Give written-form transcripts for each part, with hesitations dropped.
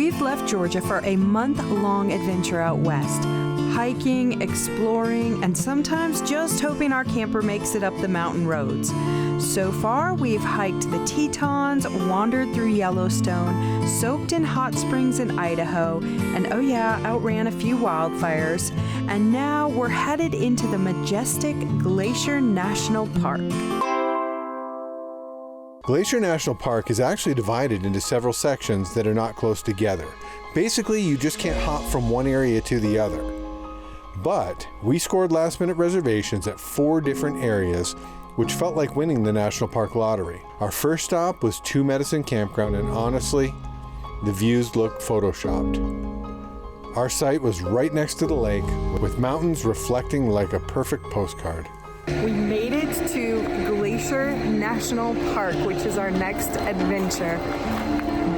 We've left Georgia for a month-long adventure out west, hiking, exploring, and sometimes just hoping our camper makes it up the mountain roads. So far, we've hiked the Tetons, wandered through Yellowstone, soaked in hot springs in Idaho, and oh yeah, outran a few wildfires. And now we're headed into the majestic Glacier National Park. Glacier National Park is actually divided into several sections that are not close together. Basically, you just can't hop from one area to the other. But we scored last-minute reservations at 4 different areas, which felt like winning the National Park lottery. Our first stop was Two Medicine Campground, and honestly, the views looked photoshopped. Our site was right next to the lake, with mountains reflecting like a perfect postcard. We made it to Glacier National Park, which is our next adventure.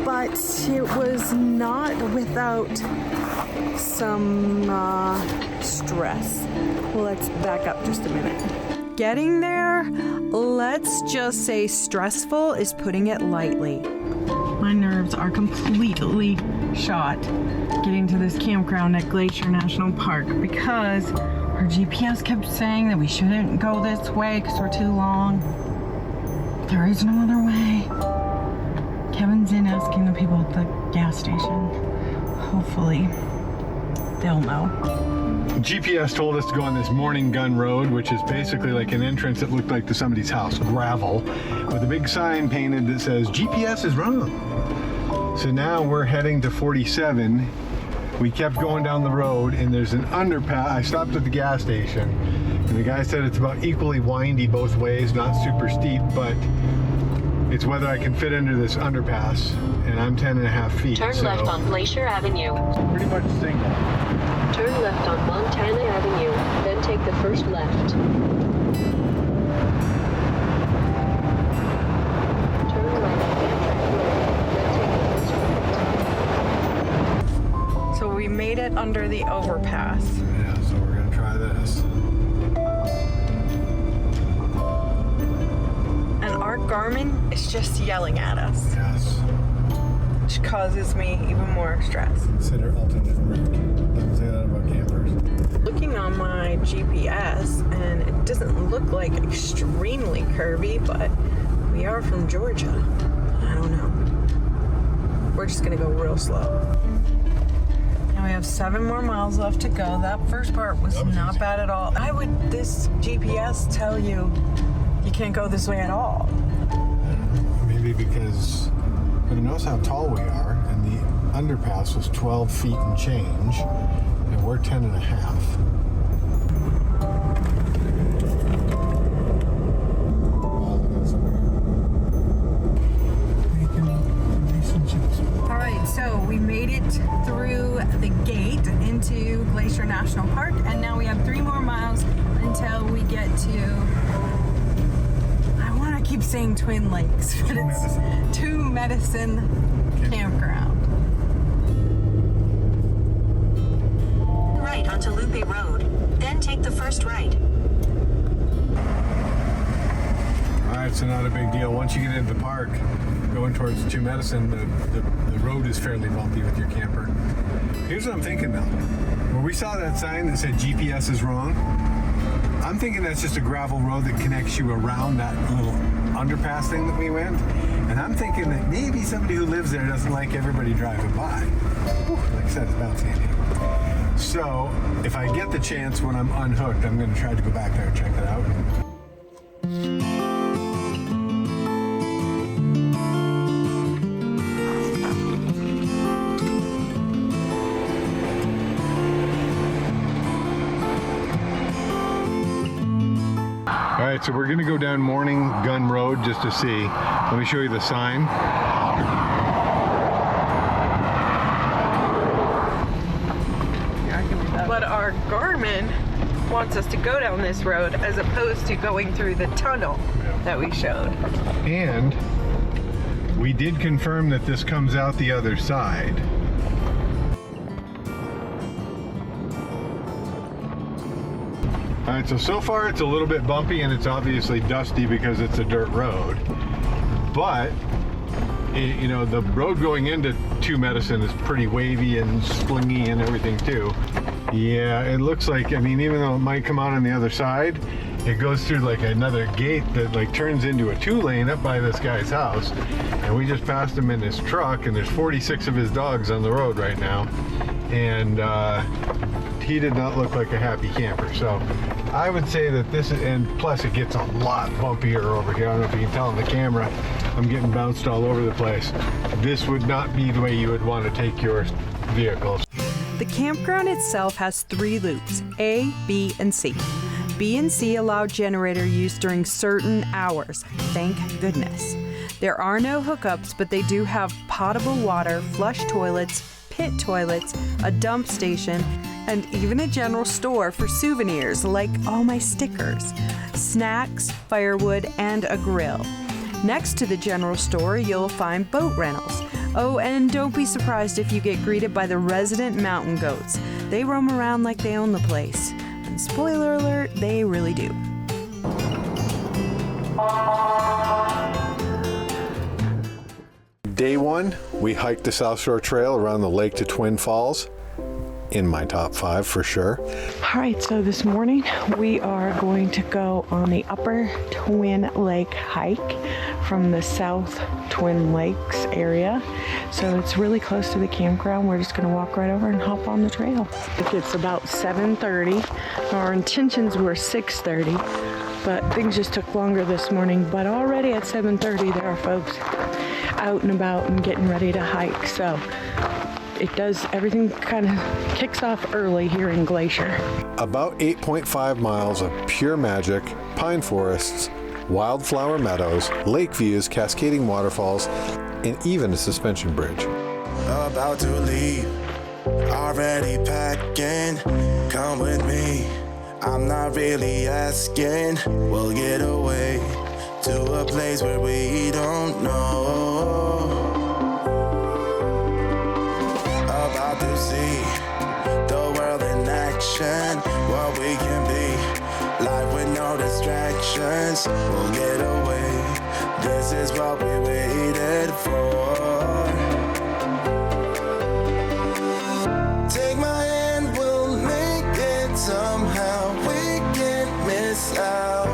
But it was not without some stress. Well, let's back up just a minute. Getting there, let's just say stressful is putting it lightly. My nerves are completely shot getting to this campground at Glacier National Park because our GPS kept saying that we shouldn't go this way because we're too long. There is no other way. Kevin's in asking the people at the gas station. Hopefully, they'll know. GPS told us to go on this Morning Gun Road, which is basically like an entrance that looked like to somebody's house, gravel, with a big sign painted that says GPS is wrong. So now we're heading to 47. We kept going down the road and there's an underpass. I stopped at the gas station and the guy said it's about equally windy both ways, not super steep, but it's whether I can fit under this underpass, and I'm 10.5 feet. Turn left on Glacier Avenue. Pretty much single. Turn left on Montana Avenue, then take the first left. Turn right on Amtrak Road, then take the first right. So we made it under the overpass. Yeah, so we're gonna try this. And our Garmin is just yelling at us, Yes. which causes me even more stress. Consider alternate route. Doesn't say that about campers. Looking on my GPS, and it doesn't look like extremely curvy, but we are from Georgia. I don't know. We're just gonna go real slow. And we have 7 more miles left to go. That first part was not bad at all. Why would this GPS tell you you can't go this way at all? Maybe because, but notice how tall we are, and the underpass was 12 feet and change, and we're 10.5. All right, so we made it through the gate into Glacier National Park, and now we have 3 more miles until we get to, I want to keep saying Twin Lakes, but it's Two Medicine Campground. Right onto Loopy Road, then take the first right. Alright, so not a big deal. Once you get into the park, going towards Two Medicine, the road is fairly bumpy with your camper. Here's what I'm thinking though. When we saw that sign that said GPS is wrong, I'm thinking that's just a gravel road that connects you around that little underpass thing that we went. And I'm thinking that maybe somebody who lives there doesn't like everybody driving by. Whew, like I said, it's bouncing in here. So, if I get the chance when I'm unhooked, I'm going to try to go back there and check it out. All right, so we're gonna go down Morning Gun Road just to see. Let me show you the sign. But our Garmin wants us to go down this road as opposed to going through the tunnel that we showed. And we did confirm that this comes out the other side. All right, so far it's a little bit bumpy and it's obviously dusty because it's a dirt road. But you know, the road going into Two Medicine is pretty wavy and splingy and everything too. Yeah, it looks like, I mean, even though it might come out on the other side, it goes through like another gate that like turns into a 2-lane up by this guy's house. And we just passed him in his truck, and there's 46 of his dogs on the road right now. And he did not look like a happy camper. So I would say that this is, and plus it gets a lot bumpier over here. I don't know if you can tell on the camera, I'm getting bounced all over the place. This would not be the way you would want to take your vehicles. The campground itself has 3 loops, A, B, and C. B and C allow generator use during certain hours, thank goodness. There are no hookups, but they do have potable water, flush toilets, pit toilets, a dump station, and even a general store for souvenirs like all my stickers, snacks, firewood, and a grill. Next to the general store, you'll find boat rentals. Oh, and don't be surprised if you get greeted by the resident mountain goats. They roam around like they own the place. And spoiler alert, they really do. Day 1, we hiked the South Shore Trail around the lake to Twin Falls. In my top 5 for sure. All right, so this morning we are going to go on the Upper Twin Lake hike from the South Twin Lakes area. So it's really close to the campground. We're just gonna walk right over and hop on the trail. It's about 7:30. Our intentions were 6:30, but things just took longer this morning. But already at 7:30, there are folks out and about and getting ready to hike. So everything kind of kicks off early here in Glacier. About 8.5 miles of pure magic, pine forests, wildflower meadows, lake views, cascading waterfalls, and even a suspension bridge. About to leave, already packing, come with me, I'm not really asking, we'll get away to a place where we don't know. About to see the world in action, what we can be, life with no distractions, we'll get away, this is what we waited for. Take my hand, we'll make it somehow, we can't miss out.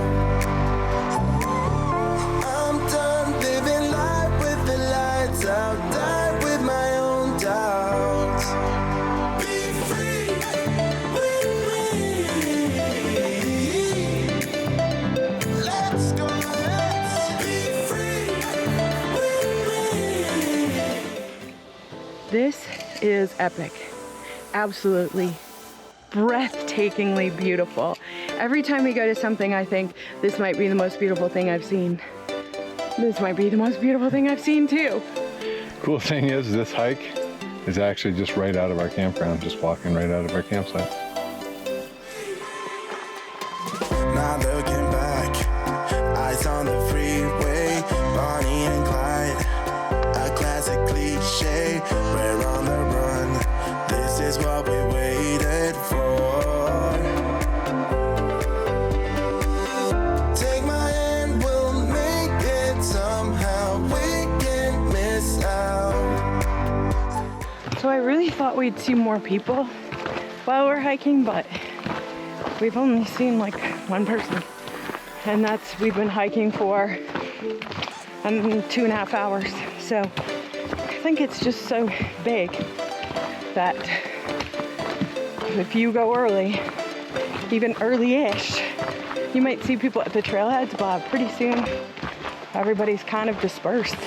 I'm done living life with the lights out, die with my own doubts. Be free with me. Let's go, let's be free with me. This is epic. Absolutely breathtakingly beautiful. Every time we go to something, I think this might be the most beautiful thing I've seen. This might be the most beautiful thing I've seen too. Cool thing is this hike is actually just right out of our campground, just walking right out of our campsite. Not looking back, eyes on the freeway, Bonnie and Clyde, a classic cliche, we're on the run, this is what we waited for. Take my hand, we'll make it somehow, we can't miss out. So I really thought we'd see more people while we're hiking, but we've only seen like one person. And we've been hiking for 2.5 hours. So I think it's just so big that if you go early, even early-ish, you might see people at the trailheads, but pretty soon everybody's kind of dispersed.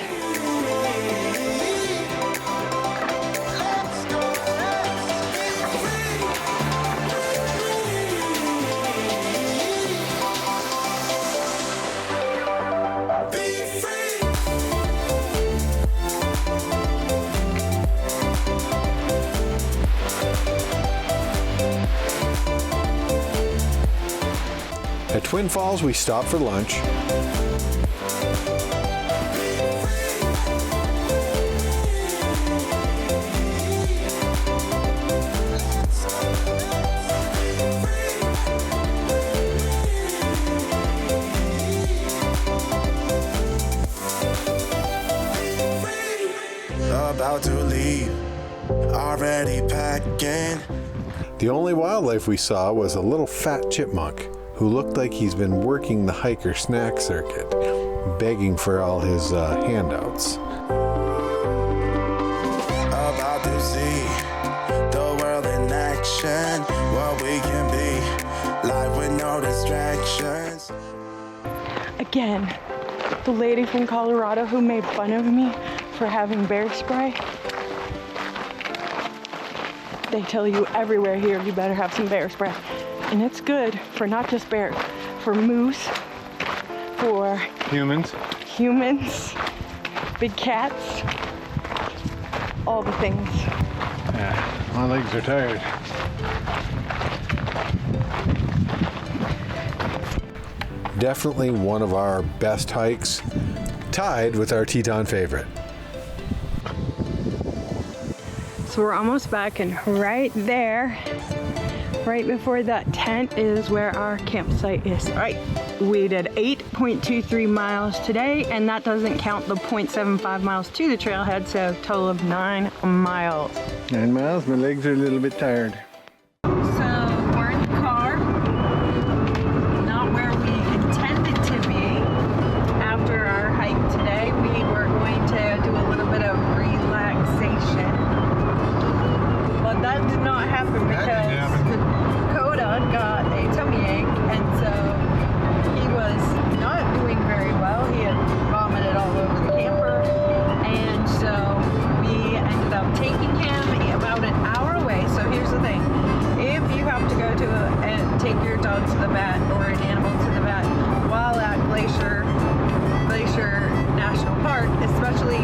At Twin Falls, we stopped for lunch. already packing. The only wildlife we saw was a little fat chipmunk who looked like he's been working the hiker snack circuit, begging for all his handouts. About to see the world in action, what we can be, life with no distractions. Again, the lady from Colorado who made fun of me for having bear spray. They tell you everywhere here you better have some bear spray. And it's good for not just bears, for moose, for Humans? humans, big cats, all the things. Yeah, my legs are tired. Definitely one of our best hikes, tied with our Teton favorite. So we're almost back, and right there, right before that tent is where our campsite is. All right, we did 8.23 miles today, and that doesn't count the 0.75 miles to the trailhead, so a total of 9 miles. 9 miles, my legs are a little bit tired. So we're in the car, not where we intended to be. After our hike today, we were going to do a little bit of relaxation. But that did not happen because Coda got a tummy ache, and so he was not doing very well. He had vomited all over the camper, and so we ended up taking him about an hour away. So here's the thing: if you have to go to and take your dog to the vet or an animal to the vet while at Glacier National Park, especially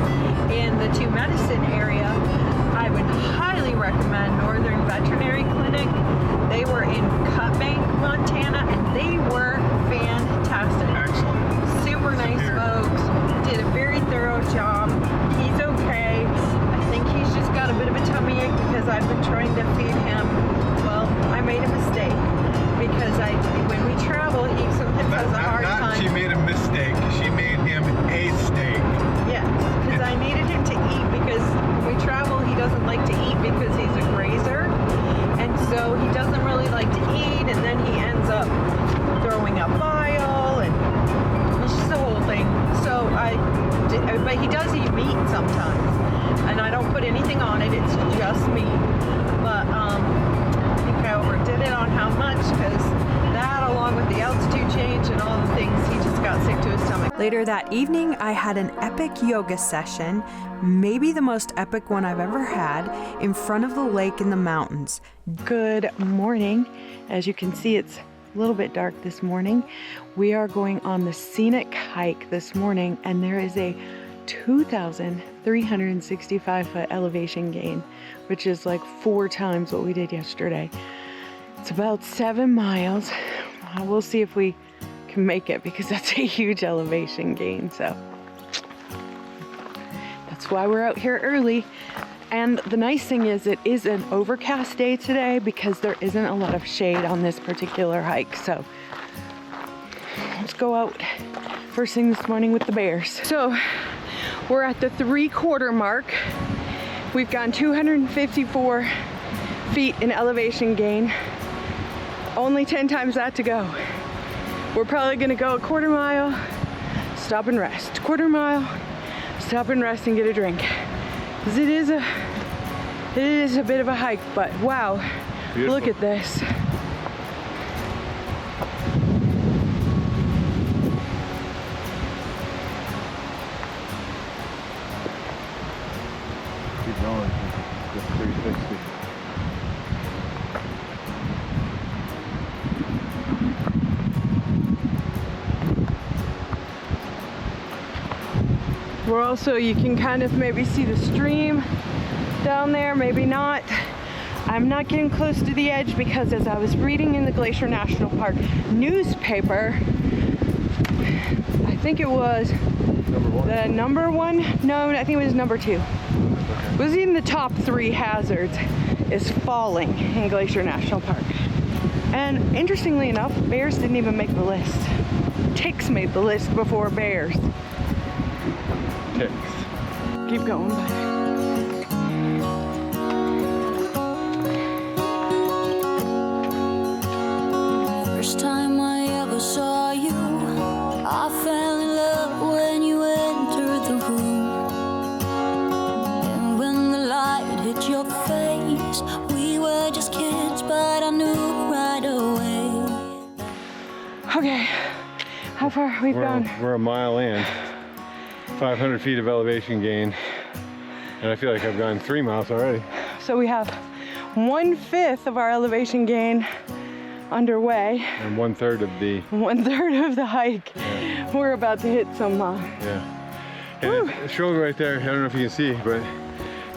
in the Two Medicine area, I would highly recommend Northern Veterinary Clinic. They were in Cut Bank, Montana, and they were fantastic. Excellent. Super nice folks. Did a very thorough job. He's okay. I think he's just got a bit of a tummy ache because I've been trying to feed him. Well, I made a mistake because when we travel, he sometimes has a hard time. She made a mistake. She made him a steak. Yes, because I needed him to eat, because when we travel, he doesn't like to eat because he's a grazer. And so he doesn't really like to eat, and then he ends up throwing up bile, and it's just the whole thing. So but he does eat meat sometimes, and I don't put anything on it, it's just meat. But I think I overdid it on how much, because that, along with the altitude change and all the things, he just got sick to his stomach. Later that evening, I had an epic yoga session, maybe the most epic one I've ever had, in front of the lake in the mountains. Good morning. As you can see, it's a little bit dark this morning. We are going on the scenic hike this morning, and there is a 2,365 foot elevation gain, which is like 4 times what we did yesterday. It's about 7 miles. We'll see if we can make it, because that's a huge elevation gain. So that's why we're out here early. And the nice thing is, it is an overcast day today because there isn't a lot of shade on this particular hike. So let's go out first thing this morning with the bears. So we're at the 3/4 mark. We've gone 254 feet in elevation gain. Only 10 times that to go. We're probably gonna go a 1/4 mile, stop and rest. 1/4 mile, stop and rest and get a drink. 'Cause it is a bit of a hike, but wow, beautiful. Look at this. Keep going, just 360. We're also, you can kind of maybe see the stream down there, maybe not. I'm not getting close to the edge because, as I was reading in the Glacier National Park newspaper, I think it was the number 1, no, I think it was number 2. It was in the top 3 hazards is falling in Glacier National Park. And interestingly enough, bears didn't even make the list. Ticks made the list before bears. Ticks. Keep going, bud. at your face. We were just kids, but I knew right away. Okay, how far we've gone? We're a mile in, 500 feet of elevation gain, and I feel like I've gone 3 miles already. So we have 1/5 of our elevation gain underway. And 1/3 of the 1/3 of the hike. Yeah. We're about to hit some. Yeah. And it's showing right there. I don't know if you can see, but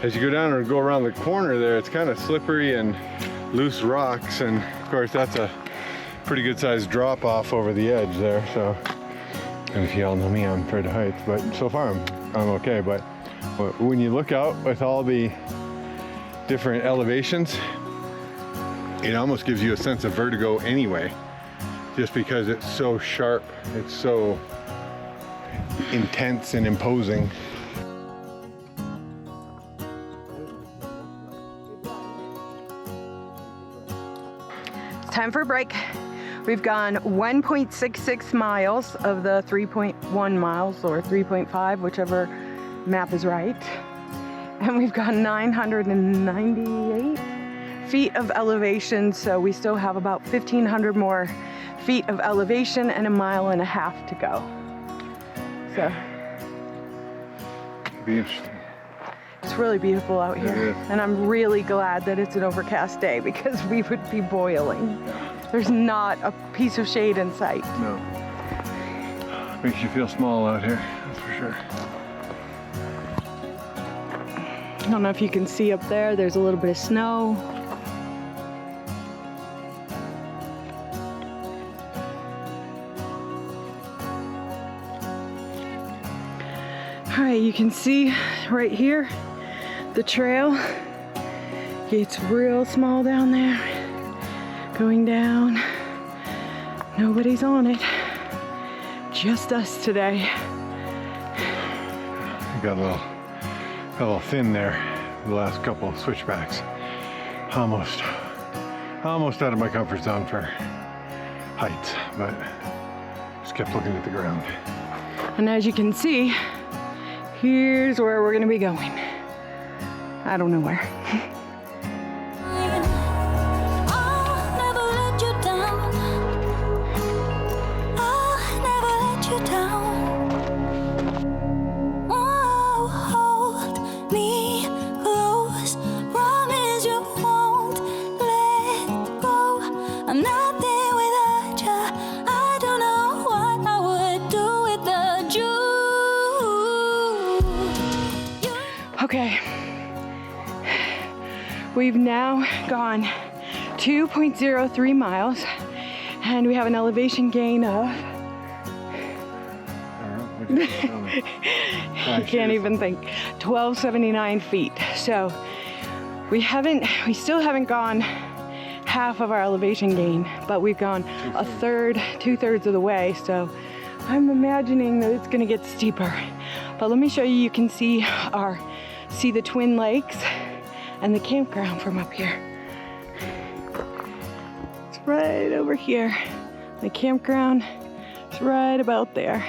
as you go down or go around the corner there, it's kind of slippery and loose rocks, and of course that's a pretty good sized drop off over the edge there. So, and if you all know me, I'm afraid of heights, but so far I'm okay. But when you look out with all the different elevations, it almost gives you a sense of vertigo anyway, just because it's so sharp, it's so intense and imposing. It's time for a break. We've gone 1.66 miles of the 3.1 miles or 3.5, whichever map is right. And we've gone 998 feet of elevation, so we still have about 1,500 more feet of elevation and 1.5 miles to go. So Be interesting. it's really beautiful out It here, is. and I'm really glad that it's an overcast day because we would be boiling. There's not a piece of shade in sight. No. Makes you feel small out here, that's for sure. I don't know if you can see up there, there's a little bit of snow. All right, you can see right here, the trail gets real small down there. Going down, nobody's on it, just us today. Got a little thin there the last couple of switchbacks. Almost out of my comfort zone for heights, but just kept looking at the ground. And as you can see, here's where we're gonna be going. I don't know where. I'll never let you down. I'll never let you down. Oh, hold me close. Promise you won't let go. I'm nothing without you. I don't know what I would do without you. Okay. We've now gone 2.03 miles and we have an elevation gain of, I can't even think, 1,279 feet. So we still haven't gone half of our elevation gain, but we've gone two-thirds of the way. So I'm imagining that it's gonna get steeper. But let me show you, you can see the Twin Lakes and the campground from up here. It's right over here. The campground is right about there.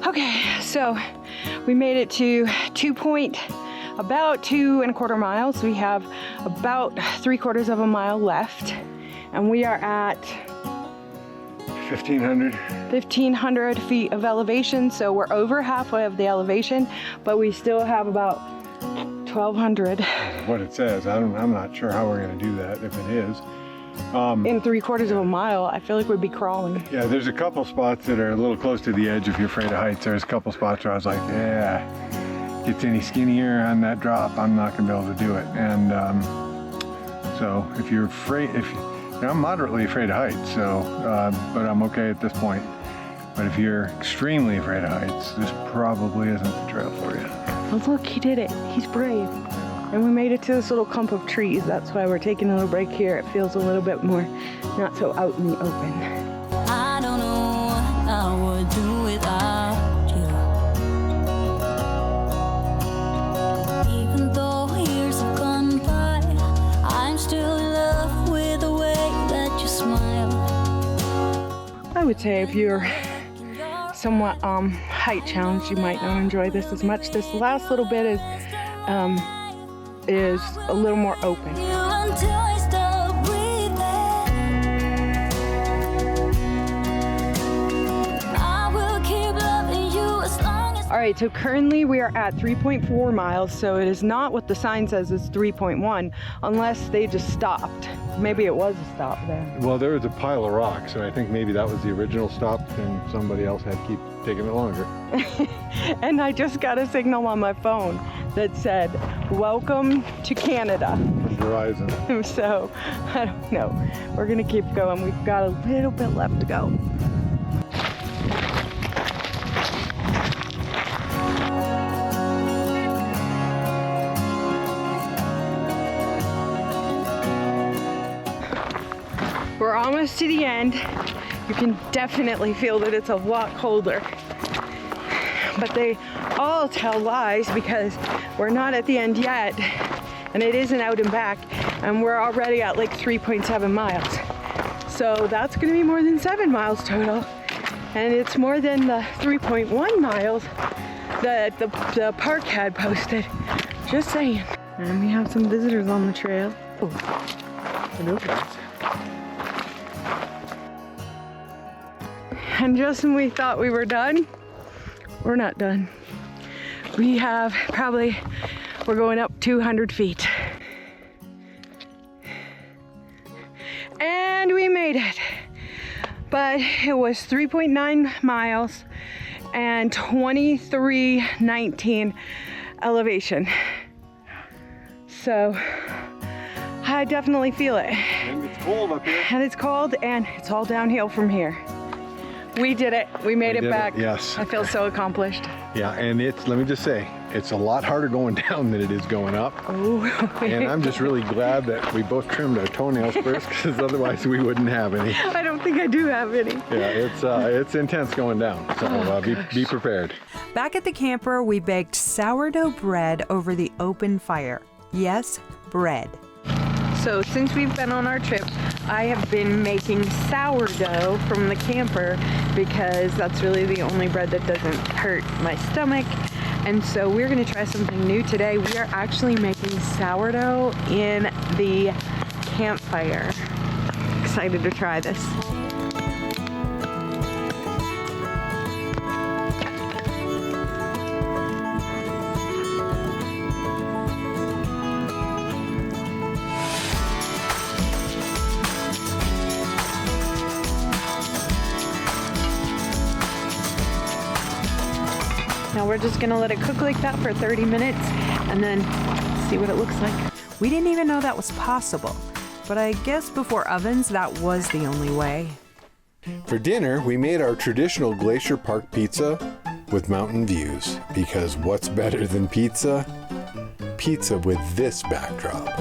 Okay, so we made it to about 2.25 miles. We have about 3/4 of a mile left, and we are at 1,500 feet of elevation. So we're over halfway of the elevation, but we still have about 1,200 What it says, I'm not sure how we're gonna do that if it is. in 3/4 of a mile. I feel like we'd be crawling. Yeah, there's a couple spots that are a little close to the edge if you're afraid of heights. There's a couple spots where I was like, yeah, gets any skinnier on that drop, I'm not gonna be able to do it. And so if you're afraid, I'm moderately afraid of heights, so but I'm okay at this point. But if you're extremely afraid of heights, this probably isn't the trail for you. Oh look, he did it. He's brave. And we made it to this little clump of trees. That's why we're taking a little break here. It feels a little bit more not so out in the open. I don't know what I would do without you. would say if you're somewhat height challenged, you might not enjoy this as much. This last little bit is a little more open. Until I stop breathing, I will keep loving you as long as. All right, so currently we are at 3.4 miles, so it is not what the sign says is 3.1, unless they just stopped. Maybe it was a stop there. Well, there was a pile of rocks, and I think maybe that was the original stop, and somebody else had to keep taking it longer. And I just got a signal on my phone that said, "Welcome to Canada." Verizon. So, I don't know. We're gonna keep going. We've got a little bit left to go. We're almost to the end. You can definitely feel that it's a lot colder. But they all tell lies because we're not at the end yet, and it isn't out and back, and we're already at like 3.7 miles. So that's gonna be more than 7 miles total, and it's more than the 3.1 miles that the park had posted. Just saying. And we have some visitors on the trail. Oh, hello guys. And just when we thought we were done, we're not done. We have we're going up 200 feet. And we made it. But it was 3.9 miles and 2319 elevation. So I definitely feel it. And it's cold up here. And it's cold, and it's all downhill from here. We did it. We made it back. Yes. I feel so accomplished. Yeah, and let me just say, it's a lot harder going down than it is going up. Oh. And I'm just really glad that we both trimmed our toenails first, because otherwise we wouldn't have any. I don't think I do have any. Yeah, it's intense going down, so be prepared. Back at the camper, we baked sourdough bread over the open fire. Yes, bread. So since we've been on our trip, I have been making sourdough from the camper because that's really the only bread that doesn't hurt my stomach. And so we're gonna try something new today. We are actually making sourdough in the campfire. Excited to try this. Now we're just gonna let it cook like that for 30 minutes and then see what it looks like. We didn't even know that was possible, but I guess before ovens, that was the only way. For dinner, we made our traditional Glacier Park pizza with mountain views, because what's better than pizza? Pizza with this backdrop.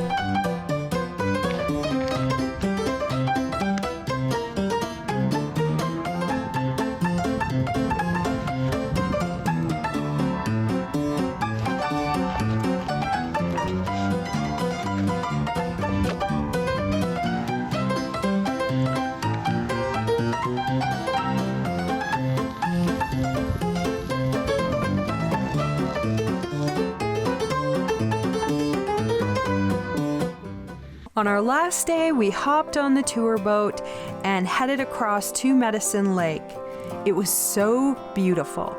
On our last day, we hopped on the tour boat and headed across to Medicine Lake. It was so beautiful.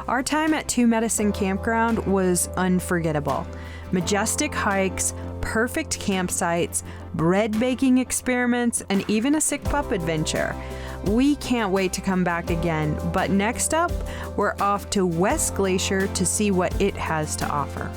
Our time at Two Medicine Campground was unforgettable. Majestic hikes, perfect campsites, bread baking experiments, and even a sick pup adventure. We can't wait to come back again, but next up, we're off to West Glacier to see what it has to offer.